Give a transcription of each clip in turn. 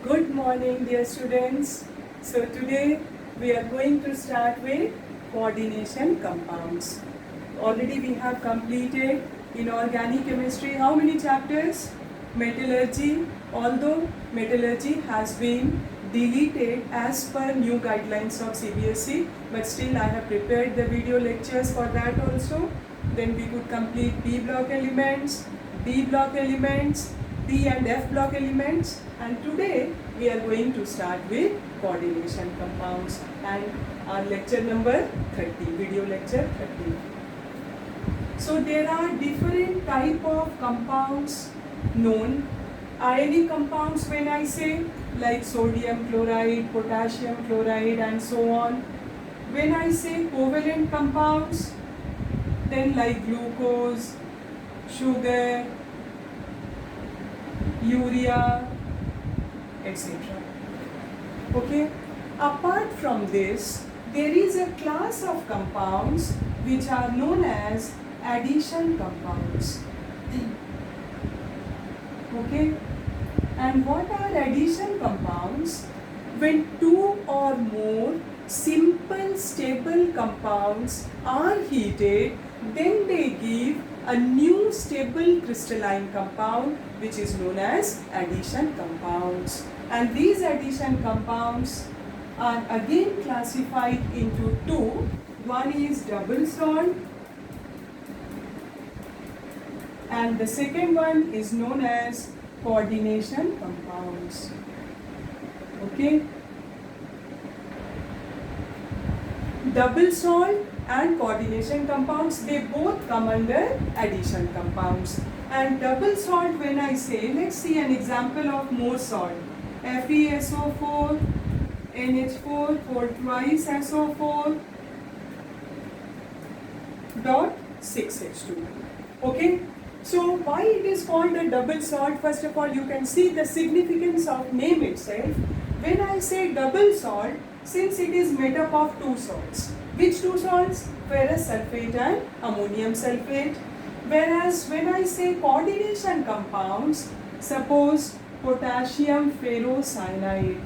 Good morning, dear students. So today we are going to start with coordination compounds. Already we have completed in organic chemistry how many chapters? Metallurgy. Although metallurgy has been deleted as per new guidelines of CBSE, but still I have prepared the video lectures for that also. Then we could complete B block elements, D block elements, P and F block elements, and today we are going to start with coordination compounds and our lecture number 30, video lecture 30. So there are different type of compounds known. Ionic compounds, when I say, like sodium chloride, potassium chloride and so on. When I say covalent compounds, then like glucose, sugar, urea, etc. Okay. Apart from this, there is a class of compounds which are known as addition compounds. Okay. And what are addition compounds? When two or more simple stable compounds are heated, then they give a new stable crystalline compound which is known as addition compounds. And these addition compounds are again classified into two. One is double salt and the second one is known as coordination compounds. Okay. Double salt and coordination compounds, they both come under addition compounds. And double salt, when I say, let's see an example of more salt. FeSO4, NH4, 4 twice SO4, dot 6H2. Okay. So why it is called a double salt? First of all, you can see the significance of name itself. When I say double salt, since it is made up of two salts. Which two salts? Ferrous sulfate and ammonium sulfate. Whereas when I say coordination compounds, suppose potassium ferrocyanide,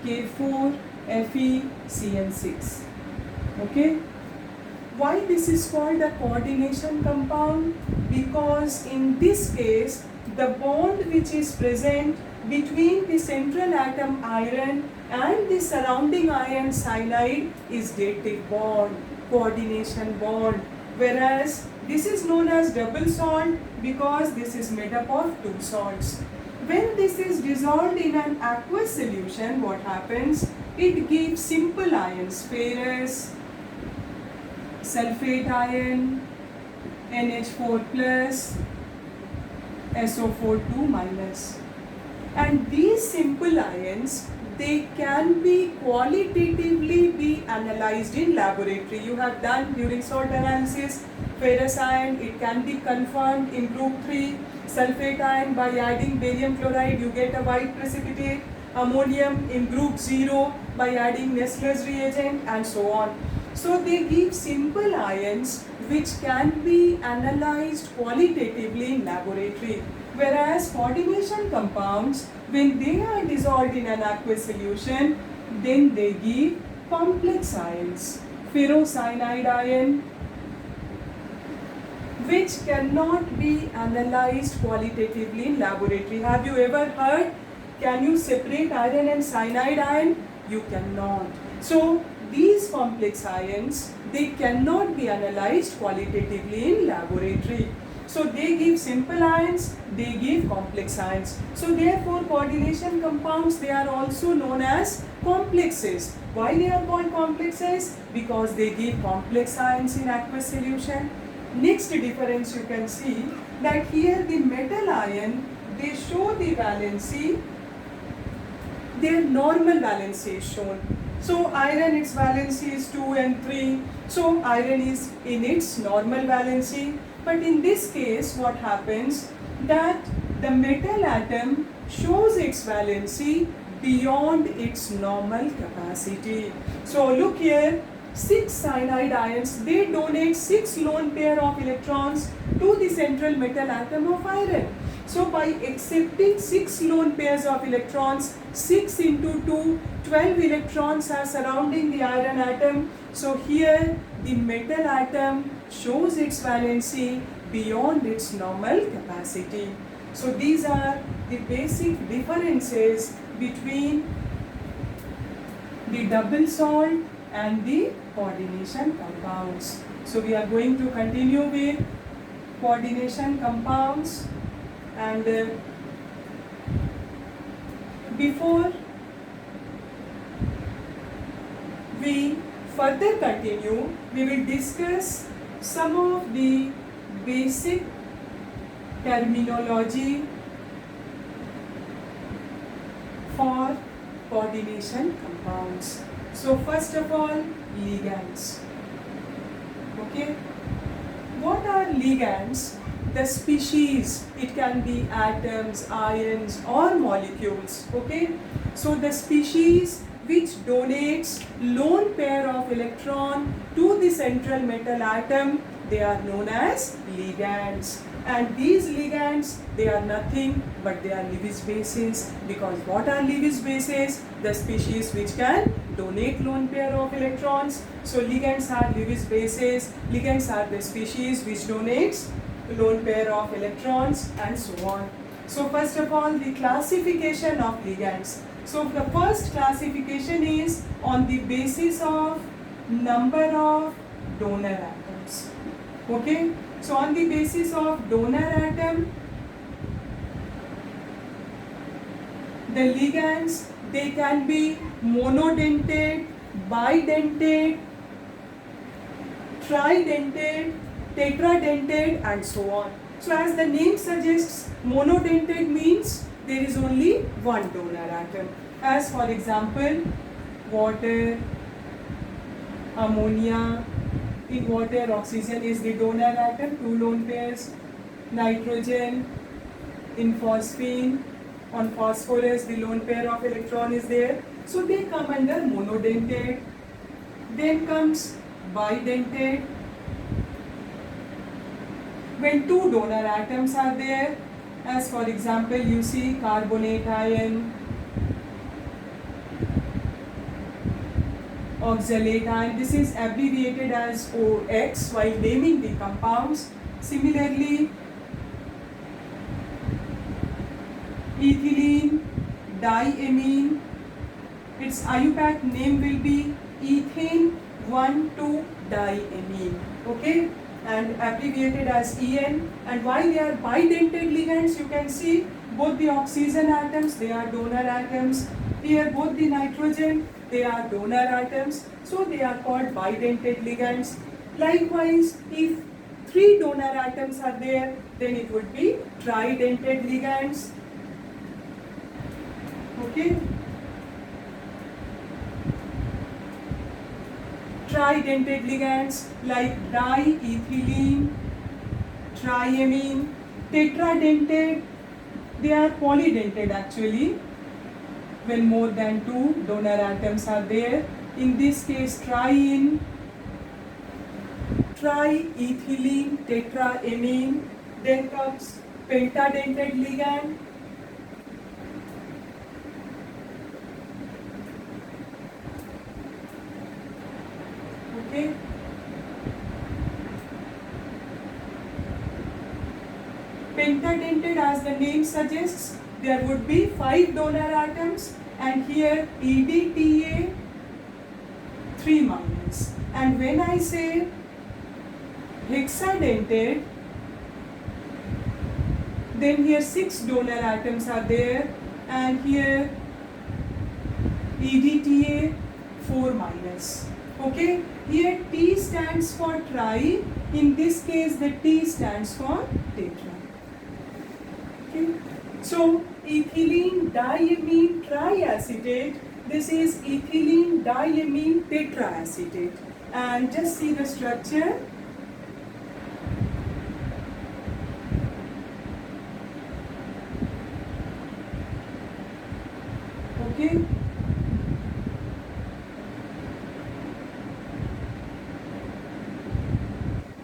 K4FeCN6. Okay. Why this is called a coordination compound? Because in this case, the bond which is present between the central atom iron and the surrounding iron cyanide is dative bond, coordination bond. Whereas this is known as double salt because this is made up of two salts. When this is dissolved in an aqueous solution, what happens? It gives simple ions, ferrous, sulfate ion, NH4 plus, SO4 2 minus. And these simple ions, they can be qualitatively be analyzed in laboratory. You have done during salt analysis, ferrous ion, it can be confirmed in group 3. Sulfate ion, by adding barium chloride, you get a white precipitate. Ammonium in group 0, by adding Nessler's reagent and so on. So they give simple ions which can be analyzed qualitatively in laboratory. Whereas coordination compounds, when they are dissolved in an aqueous solution, then they give complex ions. Ferrocyanide ion, which cannot be analyzed qualitatively in laboratory. Have you ever heard, can you separate iron and cyanide ion? You cannot. So these complex ions, they cannot be analyzed qualitatively in laboratory. So they give simple ions, they give complex ions. So therefore coordination compounds, they are also known as complexes. Why they are called complexes? Because they give complex ions in aqueous solution. Next difference you can see that here the metal ion, they show the valency, their normal valency is shown. So iron, its valency is 2 and 3. So iron is in its normal valency. But in this case, what happens? That the metal atom shows its valency beyond its normal capacity. So look here, 6 cyanide ions, they donate 6 lone pair of electrons to the central metal atom of iron. So by accepting 6 lone pairs of electrons, 6 into 2, 12 electrons are surrounding the iron atom. So here the metal atom shows its valency beyond its normal capacity. So these are the basic differences between the double salt and the coordination compounds. So we are going to continue with coordination compounds, and before we further continue, we will discuss some of the basic terminology for coordination compounds. So first of all, ligands. Okay, what are ligands? The species, it can be atoms, ions or molecules. Okay, so the species which donates lone pair of electron to the central metal atom, they are known as ligands. And these ligands, they are nothing but they are Lewis bases. Because what are Lewis bases? The species which can donate lone pair of electrons. So ligands are Lewis bases. Ligands are the species which donates lone pair of electrons, and so on. So first of all, the classification of ligands. So the first classification is on the basis of number of donor atoms. Okay, so on the basis of donor atom, the ligands, they can be monodentate, bidentate, tridentate, tetradentate, and so on. So as the name suggests, monodentate means there is only one donor atom. As for example, water, ammonia. In water, oxygen is the donor atom, 2 lone pairs. Nitrogen, in phosphine, on phosphorus, the lone pair of electron is there. So they come under monodentate. Then comes bidentate, when 2 donor atoms are there. As for example, you see carbonate ion, oxalate ion. This is abbreviated as OX while naming the compounds. Similarly, ethylene, diamine, its IUPAC name will be ethane 1,2-diamine. Okay, and abbreviated as EN. And why they are bidentate ligands, you can see both the oxygen atoms, they are donor atoms. Here both the nitrogen, they are donor atoms. So they are called bidentate ligands. Likewise, if 3 donor atoms are there, then it would be tridentate ligands. Okay. Tridentate ligands like diethylene, triamine. Tetradentate, they are polydentate actually when more than 2 donor atoms are there. In this case, triene, triethylene, tetraamine. Then comes pentadentate ligand. Okay. Pentadentate, as the name suggests, there would be 5 donor atoms, and here EDTA 3 minus. And when I say hexadentate, then here 6 donor atoms are there, and here EDTA 4 minus. Okay, here T stands for tri, in this case the T stands for tetra. Okay. So ethylene diamine triacetate, this is ethylene diamine tetraacetate. And just see the structure. Okay.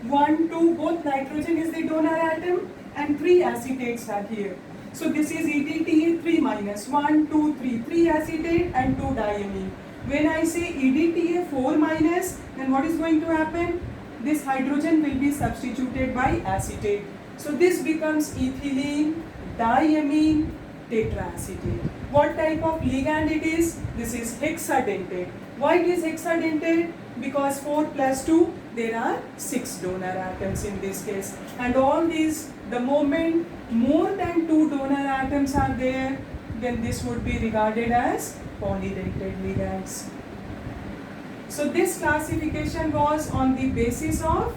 One, two, both nitrogen is the donor atom, and 3 acetates are here. So this is EDTA 3 minus 1, 2, 3, 3 acetate and 2 diamine. When I say EDTA 4 minus, then what is going to happen? This hydrogen will be substituted by acetate. So this becomes ethylene, diamine, tetraacetate. What type of ligand it is? This is hexadentate. Why it is hexadentate? Because 4 plus 2, there are 6 donor atoms in this case. And all these, the moment more than 2 donor atoms are there, then this would be regarded as polydentate ligands. So this classification was on the basis of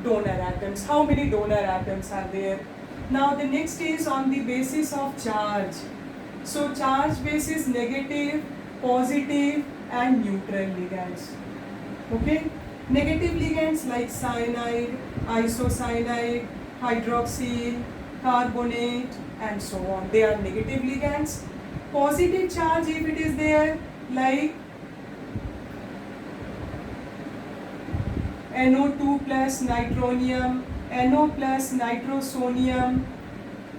donor atoms. How many donor atoms are there? Now the next is on the basis of charge. So charge basis negative, positive and neutral ligands. Okay? Negative ligands like cyanide, isocyanide, hydroxyl, carbonate and so on. They are negative ligands. Positive charge if it is there, like NO2 plus nitronium, NO plus nitrosonium,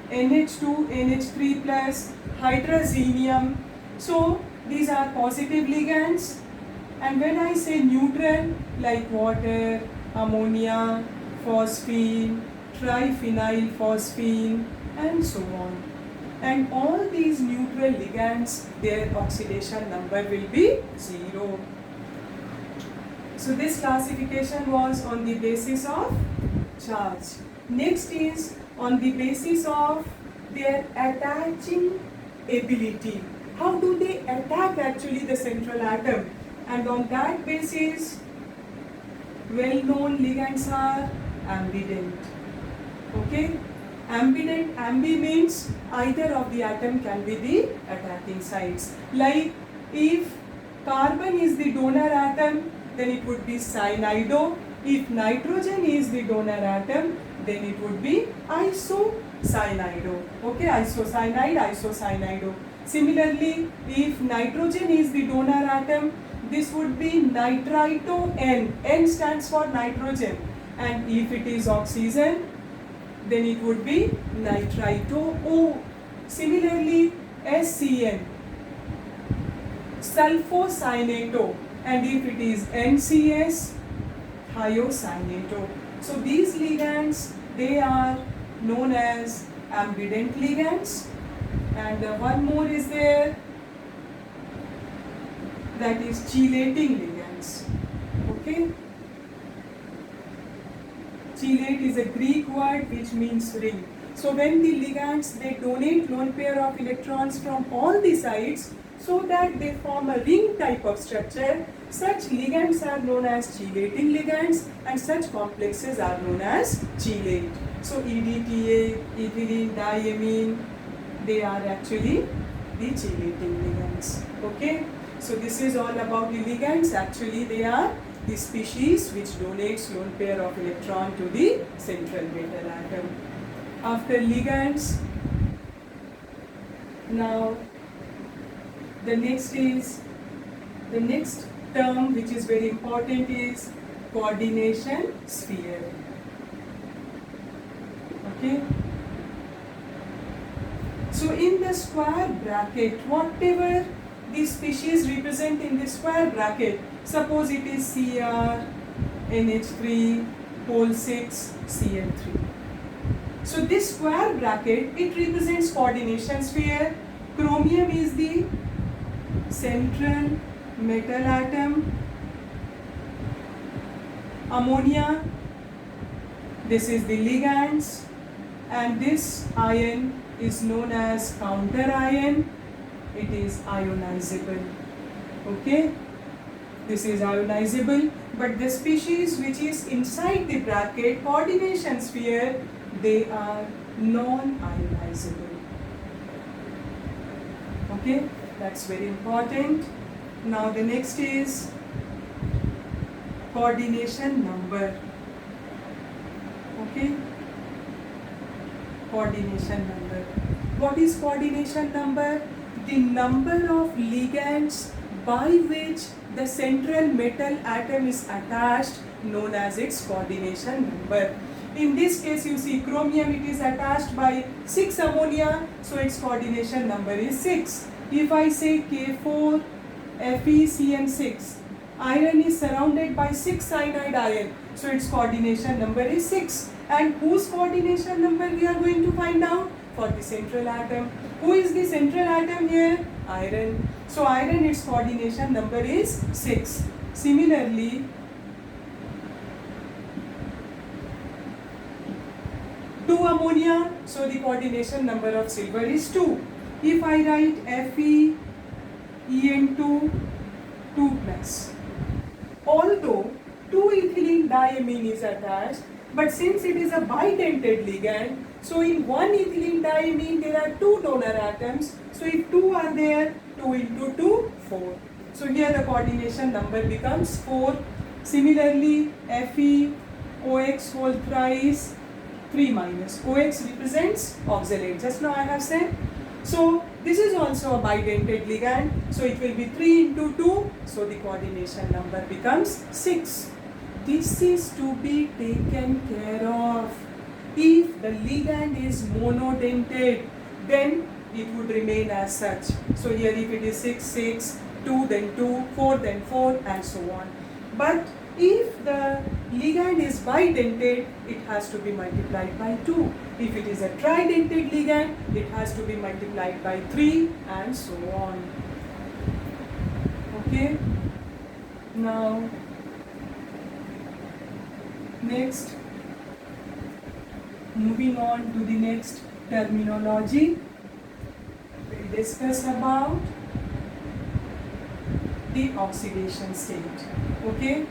NH2, NH3 plus hydrazinium. So these are positive ligands. And when I say neutral, like water, ammonia, phosphine, triphenylphosphine and so on. And all these neutral ligands, their oxidation number will be 0. So this classification was on the basis of charge. Next is on the basis of their attaching ability. How do they attack actually the central atom? And on that basis, well-known ligands are ambident. Okay? Ambident, ambi means either of the atom can be the attacking sites. Like if carbon is the donor atom, then it would be cyanido. If nitrogen is the donor atom, then it would be isocyanide. Okay, isocyanide, isocyanido. Similarly, if nitrogen is the donor atom, this would be nitrito N. N stands for nitrogen. And if it is oxygen, then it would be nitrito O. Similarly, SCN, sulfocyanato. And if it is NCS, thiocyanato. So these ligands, they are known as ambident ligands. And one more is there, that is chelating ligands. Okay? Chelate is a Greek word which means ring. So when the ligands, they donate lone pair of electrons from all the sides so that they form a ring type of structure, such ligands are known as chelating ligands and such complexes are known as chelate. So EDTA, ethylene, diamine, they are actually the chelating ligands. Okay? So this is all about the ligands. Actually they are the species which donates lone pair of electron to the central metal atom. After ligands, now the next term which is very important is coordination sphere. Okay. So in the square bracket, whatever the species represent in the square bracket, suppose it is Cr, NH3, pole 6, Cl3. So this square bracket, it represents coordination sphere. Chromium is the central metal atom. Ammonia, this is the ligands, and this ion is known as counter ion. It is ionizable. Okay, this is ionizable, but the species which is inside the bracket, coordination sphere, they are non-ionizable. Okay, that's very important. Now the next is coordination number. Okay, coordination number. What is coordination number? The number of ligands by which the central metal atom is attached, known as its coordination number. In this case, you see chromium, it is attached by 6 ammonia, so its coordination number is 6. If I say K4, FeCN6, iron is surrounded by 6 cyanide ion, so its coordination number is 6. And whose coordination number we are going to find out? For the central atom. Who is the central atom here? Iron. So iron, its coordination number is 6. Similarly, two ammonia, so the coordination number of silver is 2. If I write FeEN2, 2 plus. Although 2-ethylene diamine is attached, but since it is a bidentate ligand, so in one ethylene diamine there are 2 donor atoms. So if 2 are there, 2 into 2, 4. So here the coordination number becomes 4. Similarly, FeOX whole thrice 3 minus. OX represents oxalate. Just now I have said. So this is also a bidentate ligand. So it will be 3 into 2. So the coordination number becomes 6. This is to be taken care of. If the ligand is monodentate, then it would remain as such. So here if it is 6, 6, 2, then 2, 4, then 4, and so on. But if the ligand is bidentate, it has to be multiplied by 2. If it is a tridentate ligand, it has to be multiplied by 3, and so on. Okay? Now, next, moving on to the next terminology, we'll discuss about the oxidation state. Okay?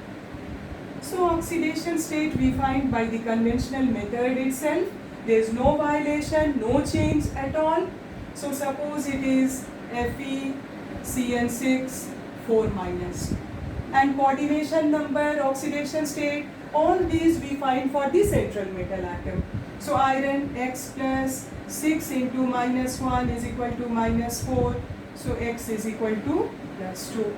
So oxidation state we find by the conventional method itself. There is no violation, no change at all. So suppose it is FeCN6 4 minus. And coordination number, oxidation state, all these we find for the central metal atom. So iron X plus 6 into minus 1 is equal to minus 4. So X is equal to plus 2.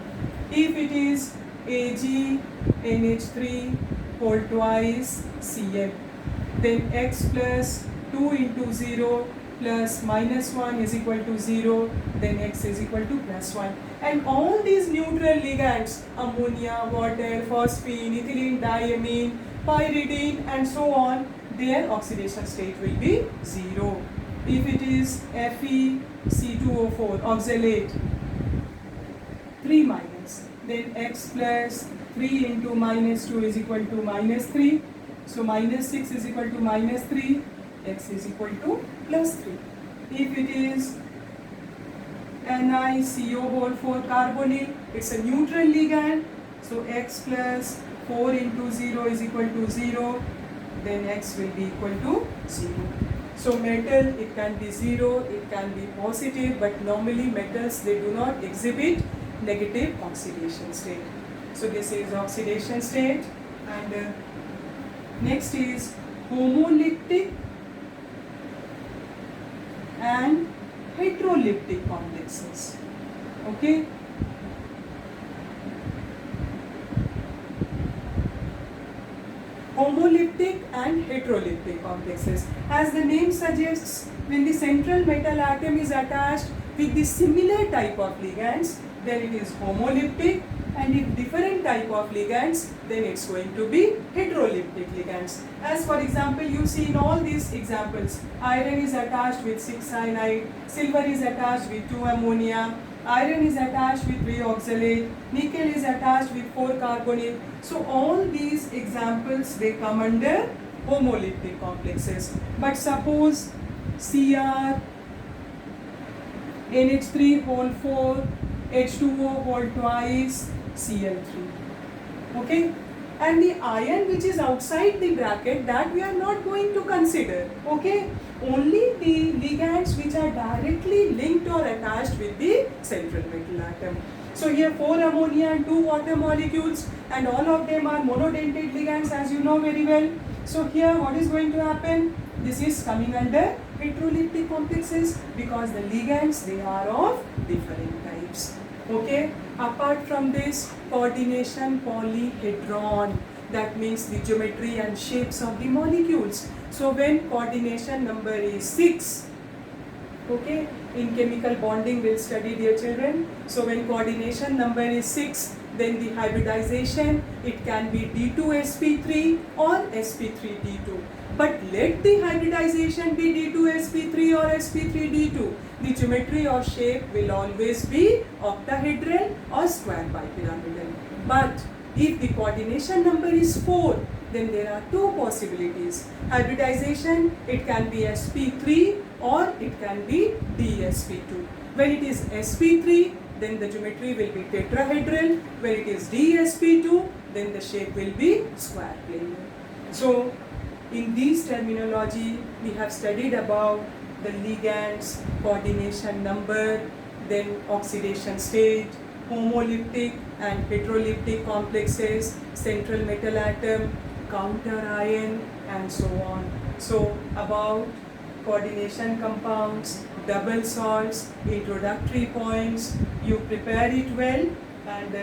If it is AgNH3 whole twice Cl, then X plus 2 into 0 plus minus 1 is equal to 0, then X is equal to plus 1. And all these neutral ligands, ammonia, water, phosphine, ethylene diamine, pyridine, and so on, their oxidation state will be 0. If it is FeC2O4, oxalate, 3 minus, then X plus 3 into minus 2 is equal to minus 3. So minus 6 is equal to minus 3, X is equal to plus 3. If it is NiCO whole 4 carbonyl, it's a neutral ligand. So X plus 4 into 0 is equal to 0, then X will be equal to 0. So metal, it can be 0, it can be positive, but normally metals, they do not exhibit negative oxidation state. So this is oxidation state, and next is homolytic and heterolytic complexes. Okay? Homolytic and heterolytic complexes. As the name suggests, when the central metal atom is attached with the similar type of ligands, then it is homolytic, and if different type of ligands, then it's going to be heterolytic ligands. As for example, you see in all these examples, iron is attached with 6 cyanide, silver is attached with 2 ammonia, iron is attached with 3 oxalate, nickel is attached with 4 carbonyl. So all these examples, they come under homolytic complexes. But suppose Cr, NH3 whole 4, H2O whole twice, Cl3. Okay? And the ion which is outside the bracket, that we are not going to consider. Okay? Only the ligands which are directly linked or attached with the central metal atom. So here 4 ammonia and 2 water molecules, and all of them are monodentate ligands, as you know very well. So here what is going to happen? This is coming under heterolytic complexes because the ligands, they are of different types. Okay? Apart from this, coordination polyhedron. that means the geometry and shapes of the molecules. So when coordination number is 6, okay, in chemical bonding we'll study, dear children. So when coordination number is 6, then the hybridization, it can be D2sp3 or sp3d2. But let the hybridization be D2sp3 or sp3d2. The geometry or shape will always be octahedral or square bipyramidal. But if the coordination number is 4, then there are two possibilities. Hybridization, it can be sp3 or it can be dsp2. When it is sp3, then the geometry will be tetrahedral. When it is dsp2, then the shape will be square planar. So in this terminology, we have studied about the ligands, coordination number, then oxidation state, homolytic and heterolytic complexes, central metal atom, counter ion, and so on. So about coordination compounds, double salts, introductory points, you prepare it well, and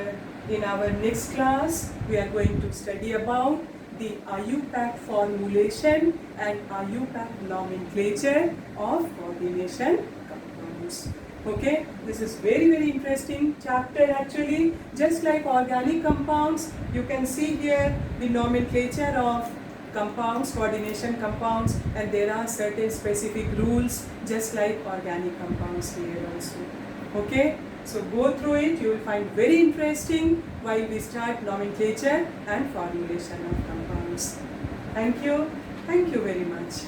in our next class we are going to study about the IUPAC formulation and IUPAC nomenclature of coordination compounds. Okay, this is very interesting chapter actually. Just like organic compounds, you can see here the nomenclature of compounds, coordination compounds, and there are certain specific rules just like organic compounds here also. Okay, so go through it, you will find very interesting while we start nomenclature and formulation of compounds. Thank you very much.